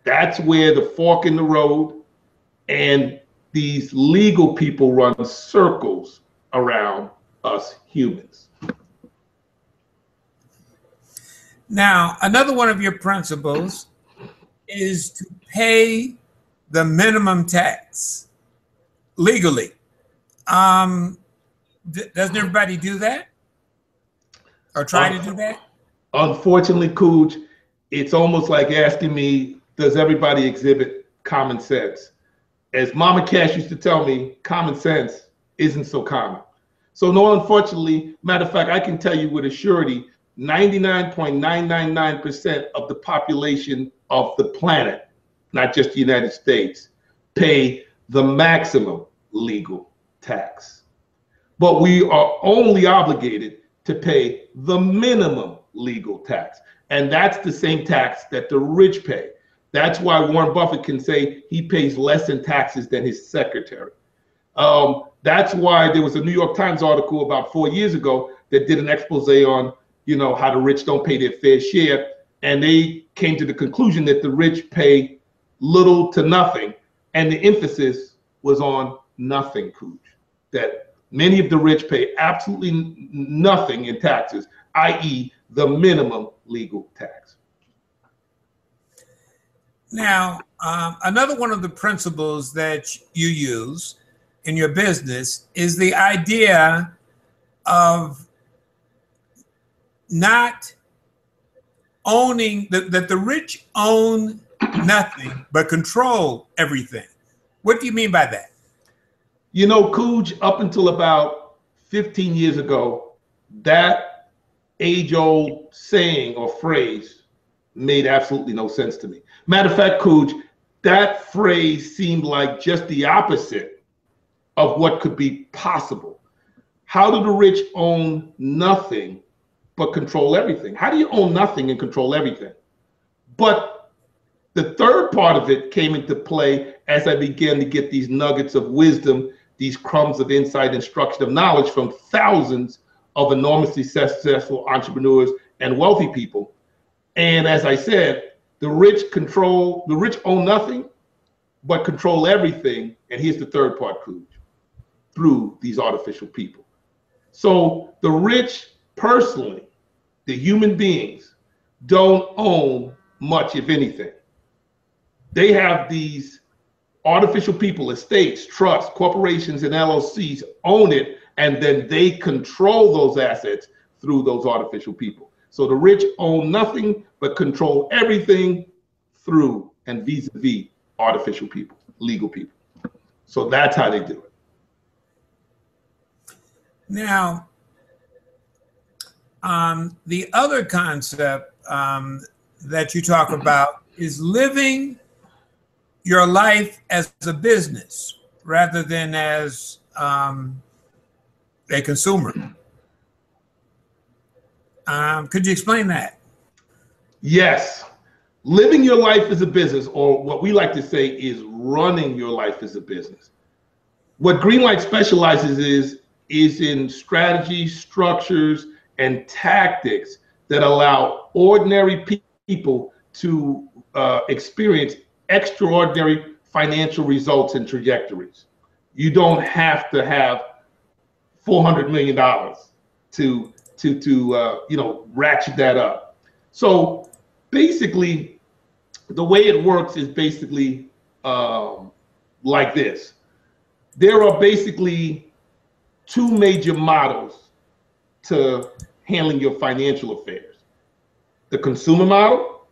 That's where the fork in the road and these legal people run circles around us humans. Now, another one of your principles is to pay the minimum tax legally. Doesn't everybody do that? Or try to do that? Unfortunately, Kooge, it's almost like asking me, does everybody exhibit common sense? As Mama Cash used to tell me, common sense isn't so common. So no, unfortunately, matter of fact, I can tell you with a surety, 99.999% of the population of the planet, not just the United States, pay the maximum legal tax. But we are only obligated to pay the minimum legal tax. And that's the same tax that the rich pay. That's why Warren Buffett can say he pays less in taxes than his secretary. That's why there was a New York Times article about 4 years ago that did an expose on, how the rich don't pay their fair share. And they came to the conclusion that the rich pay little to nothing. And the emphasis was on nothing, Kooge. That many of the rich pay absolutely nothing in taxes, i.e. the minimum legal tax. Now, another one of the principles that you use in your business is the idea of not owning, that the rich own nothing but control everything. What do you mean by that? Kooge, up until about 15 years ago, that age-old saying or phrase made absolutely no sense to me. Matter of fact, Kooge, that phrase seemed like just the opposite of what could be possible. How do the rich own nothing but control everything? How do you own nothing and control everything? But the third part of it came into play as I began to get these nuggets of wisdom, these crumbs of insight, instruction, of knowledge from thousands of enormously successful entrepreneurs and wealthy people. And as I said, the rich own nothing, but control everything. And here's the third part, Kooge, through these artificial people. So the rich personally, the human beings, don't own much, if anything. They have these artificial people, estates, trusts, corporations, and LLCs own it, and then they control those assets through those artificial people. So the rich own nothing but control everything through and vis-a-vis artificial people, legal people. So that's how they do it. Now, the other concept that you talk about is living your life as a business rather than as a consumer. Could you explain that? Yes. Living your life as a business, or what we like to say is running your life as a business. What Greenlight specializes is in strategies, structures, and tactics that allow ordinary people to experience extraordinary financial results and trajectories. You don't have to have $400 million to ratchet that up. So basically, the way it works is basically like this. There are basically two major models to handling your financial affairs: the consumer model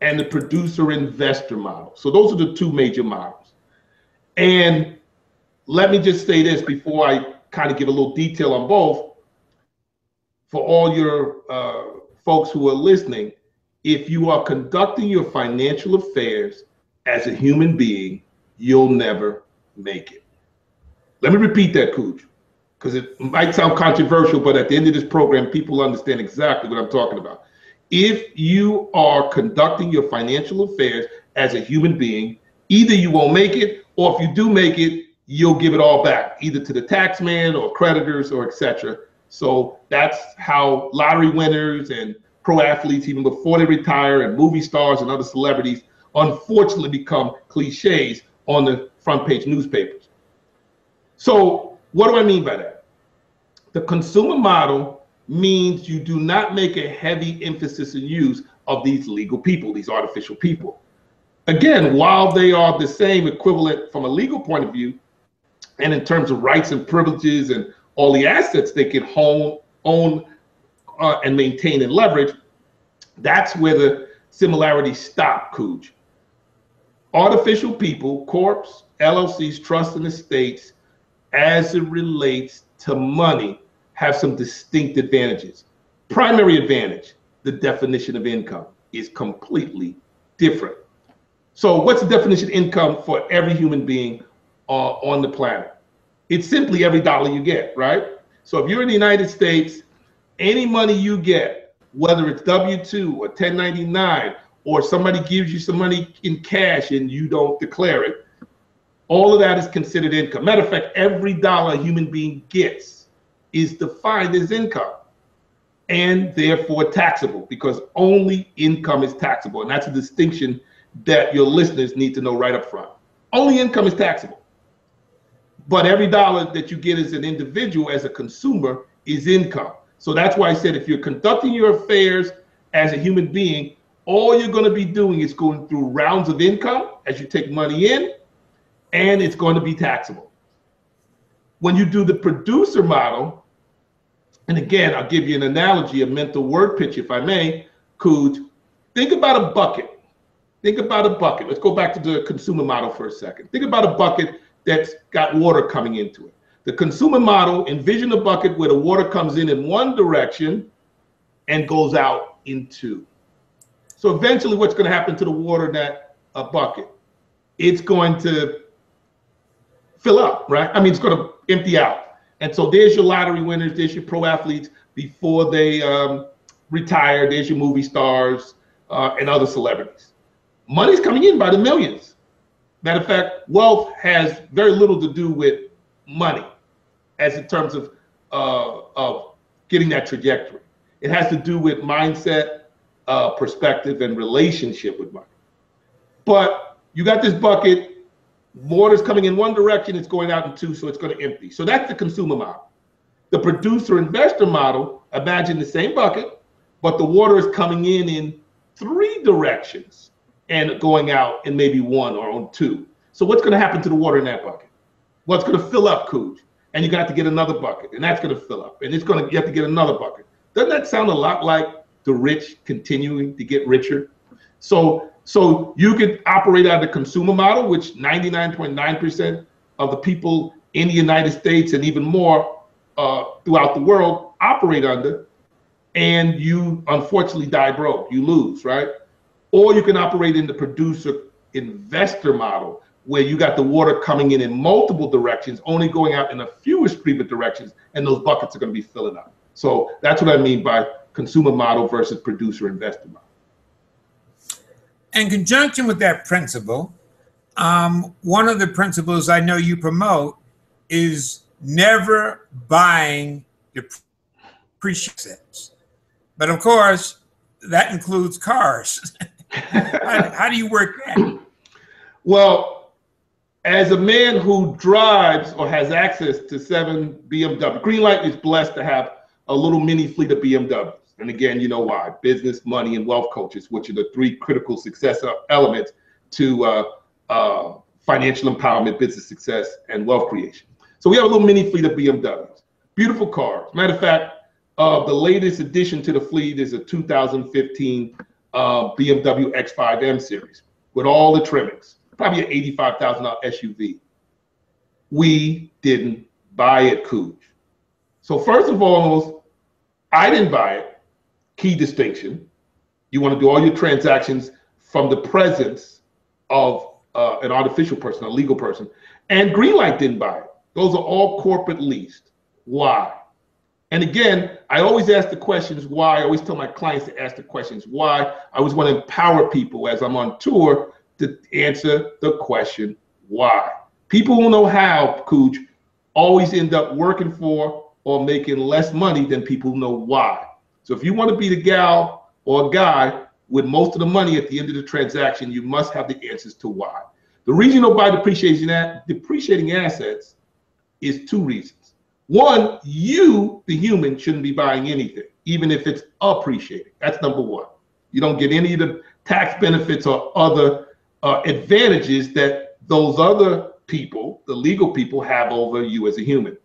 and the producer investor model. So those are the two major models. And let me just say this before I kind of give a little detail on both. For all your folks who are listening, if you are conducting your financial affairs as a human being, you'll never make it. Let me repeat that, Kooge, because it might sound controversial, but at the end of this program, people understand exactly what I'm talking about. If you are conducting your financial affairs as a human being, either you won't make it, or if you do make it, you'll give it all back, either to the tax man or creditors or etc. So that's how lottery winners and pro athletes, even before they retire, and movie stars and other celebrities, unfortunately become cliches on the front page newspapers. So what do I mean by that? The consumer model means you do not make a heavy emphasis and use of these legal people, these artificial people. Again, while they are the same equivalent from a legal point of view, and in terms of rights and privileges and all the assets they can own and maintain and leverage, that's where the similarities stop, Kooge. Artificial people, corps, LLCs, trusts, and estates, as it relates to money, have some distinct advantages. Primary advantage, the definition of income is completely different. So what's the definition of income for every human being on the planet? It's simply every dollar you get, right? So if you're in the United States, any money you get, whether it's W-2 or 1099, or somebody gives you some money in cash and you don't declare it, all of that is considered income. Matter of fact, every dollar a human being gets is defined as income and therefore taxable, because only income is taxable. And that's a distinction that your listeners need to know right up front. Only income is taxable. But every dollar that you get as an individual, as a consumer, is income. So that's why I said if you're conducting your affairs as a human being, all you're going to be doing is going through rounds of income as you take money in, and it's going to be taxable. When you do the producer model, and again, I'll give you an analogy, a mental word picture, if I may, Kooge. Think about a bucket. Think about a bucket. Let's go back to the consumer model for a second. Think about a bucket that's got water coming into it. The consumer model, envision a bucket where the water comes in one direction and goes out in two. So eventually what's going to happen to the water in that bucket? It's going to fill up, right? I mean, it's going to empty out. And so there's your lottery winners, there's your pro athletes before they retire, there's your movie stars and other celebrities. Money's coming in by the millions. Matter of fact, wealth has very little to do with money as in terms of getting that trajectory. It has to do with mindset, perspective, and relationship with money. But you got this bucket, water's coming in one direction, it's going out in two, so it's going to empty. So that's the consumer model. The producer investor model, imagine the same bucket, but the water is coming in three directions and going out in maybe one or on two. So what's going to happen to the water in that bucket? Well, it's going to fill up, Kooge, and you got to get another bucket, and that's going to fill up, and you have to get another bucket. Doesn't that sound a lot like the rich continuing to get richer? So you could operate out of the consumer model, which 99.9% of the people in the United States and even more throughout the world operate under, and you unfortunately die broke, you lose, right? Or you can operate in the producer investor model, where you got the water coming in multiple directions, only going out in a fewer stream of directions, and those buckets are going to be filling up. So that's what I mean by consumer model versus producer investor model. In conjunction with that principle, one of the principles I know you promote is never buying depreciations. But of course, that includes cars. How do you work that? Well, as a man who drives or has access to 7 BMW, Greenlight is blessed to have a little mini fleet of BMWs. And again, you know why? Business, money, and wealth coaches, which are the 3 critical success elements to financial empowerment, business success, and wealth creation. So we have a little mini fleet of BMWs. Beautiful cars. Matter of fact, the latest addition to the fleet is a 2015 BMW X5M series with all the trimmings, probably an $85,000 SUV. We didn't buy it, Kooge. So first of all, I didn't buy it. Key distinction. You want to do all your transactions from the presence of an artificial person, a legal person. And Greenlight didn't buy it. Those are all corporate leased. Why? And again, I always ask the questions why. I always tell my clients to ask the questions why. I always want to empower people as I'm on tour to answer the question why. People who know how, Kooge, always end up working for or making less money than people who know why. So if you want to be the gal or guy with most of the money at the end of the transaction, you must have the answers to why. The reason you don't buy depreciating assets is two reasons. One, you, the human, shouldn't be buying anything, even if it's appreciating. That's number one. You don't get any of the tax benefits or other advantages that those other people, the legal people, have over you as a human.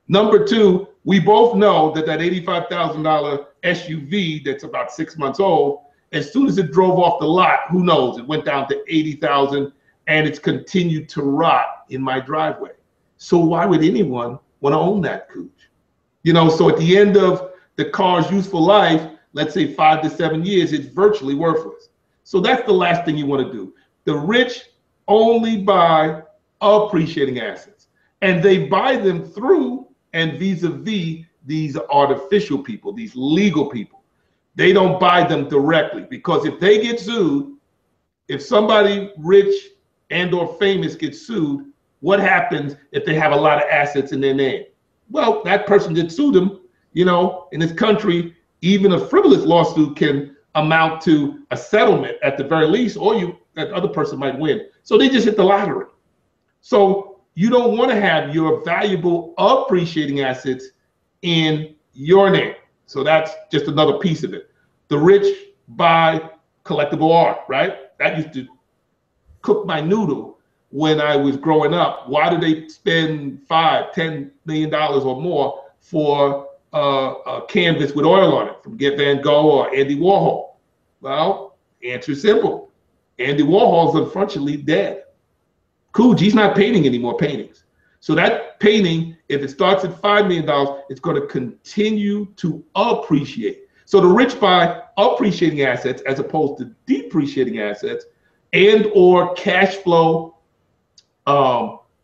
Number two, we both know that $85,000 SUV that's about 6 months old, as soon as it drove off the lot, who knows, it went down to 80,000 and it's continued to rot in my driveway. So why would anyone want to own that, Kooge? You know, so at the end of the car's useful life, let's say 5 to 7 years, it's virtually worthless. So that's the last thing you want to do. The rich only buy appreciating assets, and they buy them through and vis-a-vis these artificial people, these legal people. They don't buy them directly, because if they get sued, if somebody rich and or famous gets sued, what happens if they have a lot of assets in their name? Well, that person that sued them, you know, in this country, even a frivolous lawsuit can amount to a settlement at the very least, or that other person might win. So they just hit the lottery. So you don't want to have your valuable appreciating assets in your name. So that's just another piece of it. The rich buy collectible art, right? That used to cook my noodle when I was growing up. Why do they spend $5–10 million or more for a canvas with oil on it from Van Gogh or Andy Warhol? Well, answer simple. Andy Warhol's unfortunately dead. Kooge, he's not painting any more paintings. So that painting, if it starts at $5 million, it's going to continue to appreciate. So the rich buy appreciating assets as opposed to depreciating assets and or cash flow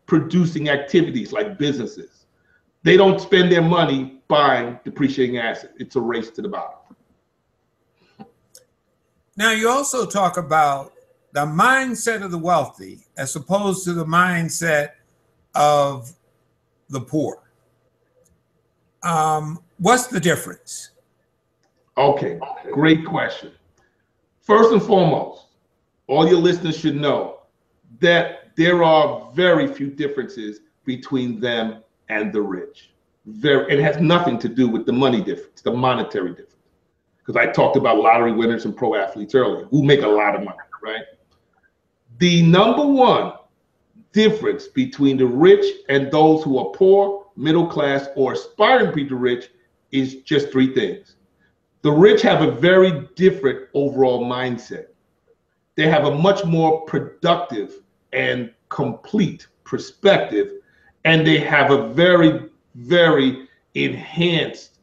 producing activities like businesses. They don't spend their money buying depreciating assets. It's a race to the bottom. Now, you also talk about the mindset of the wealthy as opposed to the mindset of the poor. What's the difference? Okay, great question. First and foremost, all your listeners should know that there are very few differences between them and the rich. It has nothing to do with the money difference, the monetary difference. Because I talked about lottery winners and pro athletes earlier who make a lot of money, right? The number one difference between the rich and those who are poor, middle class, or aspiring to be the rich is just three things. The rich have a very different overall mindset. They have a much more productive and complete perspective, and they have a very, very enhanced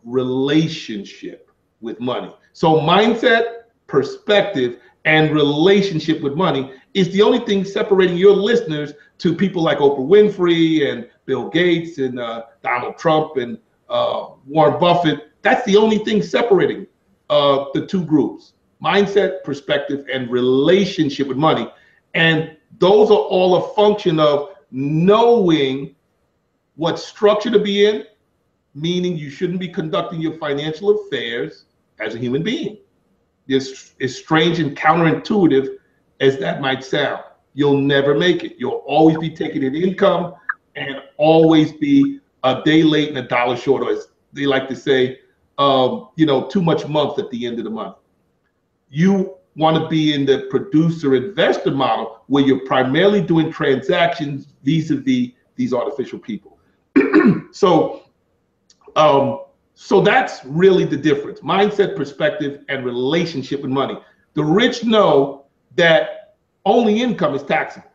relationship with money. So mindset, perspective, and relationship with money is the only thing separating your listeners to people like Oprah Winfrey and Bill Gates and Donald Trump and Warren Buffett. That's the only thing separating the two groups: mindset, perspective, and relationship with money. And those are all a function of knowing what structure to be in, meaning you shouldn't be conducting your financial affairs as a human being. It's as strange and counterintuitive as that might sound. You'll never make it. You'll always be taking an income and always be a day late and a dollar short, or as they like to say, too much month at the end of the month. You want to be in the producer investor model where you're primarily doing transactions vis-a-vis these artificial people. So that's really the difference: mindset, perspective, and relationship with money. The rich know that only income is taxable.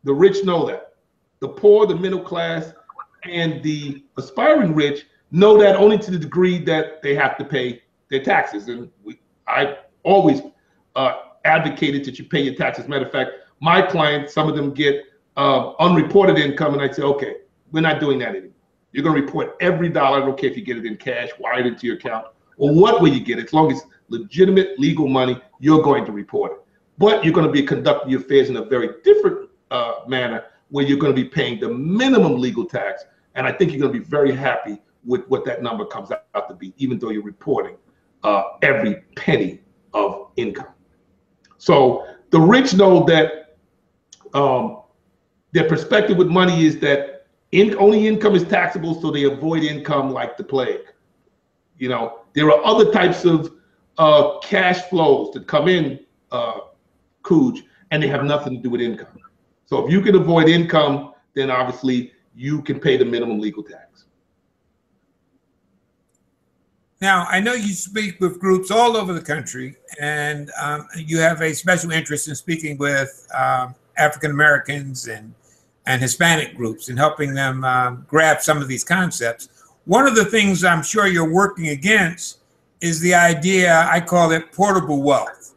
The rich know that. The poor, the middle class, and the aspiring rich know that only to the degree that they have to pay their taxes. And I always advocated that you pay your taxes. Matter of fact, my clients, some of them get unreported income, and I say, okay, we're not doing that anymore. You're going to report every dollar. I don't care if you get it in cash, wired into your account, or what way you get it. As long as legitimate legal money, you're going to report it. But you're going to be conducting your affairs in a very different manner, where you're going to be paying the minimum legal tax. And I think you're going to be very happy with what that number comes out to be, even though you're reporting every penny of income. So the rich know that their perspective with money is that only income is taxable, so they avoid income like the plague. You know, there are other types of cash flows that come in, Kooge, and they have nothing to do with income. So if you can avoid income, then obviously you can pay the minimum legal tax. Now, I know you speak with groups all over the country, and you have a special interest in speaking with African Americans and Hispanic groups and helping them grab some of these concepts. One of the things I'm sure you're working against is the idea, I call it portable wealth.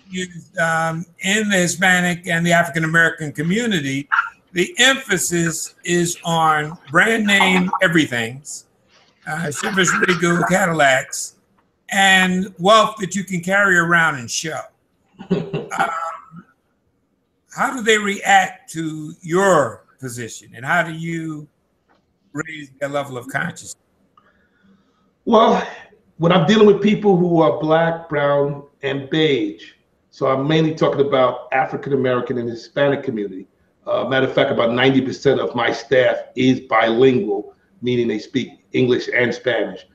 Used in the Hispanic and the African American community, the emphasis is on brand name everythings, Chevys, Regal, Cadillacs, and wealth that you can carry around and show. How do they react to your position, and how do you raise their level of consciousness? Well, when I'm dealing with people who are Black, brown, and beige, so I'm mainly talking about African American and Hispanic community. Matter of fact, about 90% of my staff is bilingual, meaning they speak English and Spanish.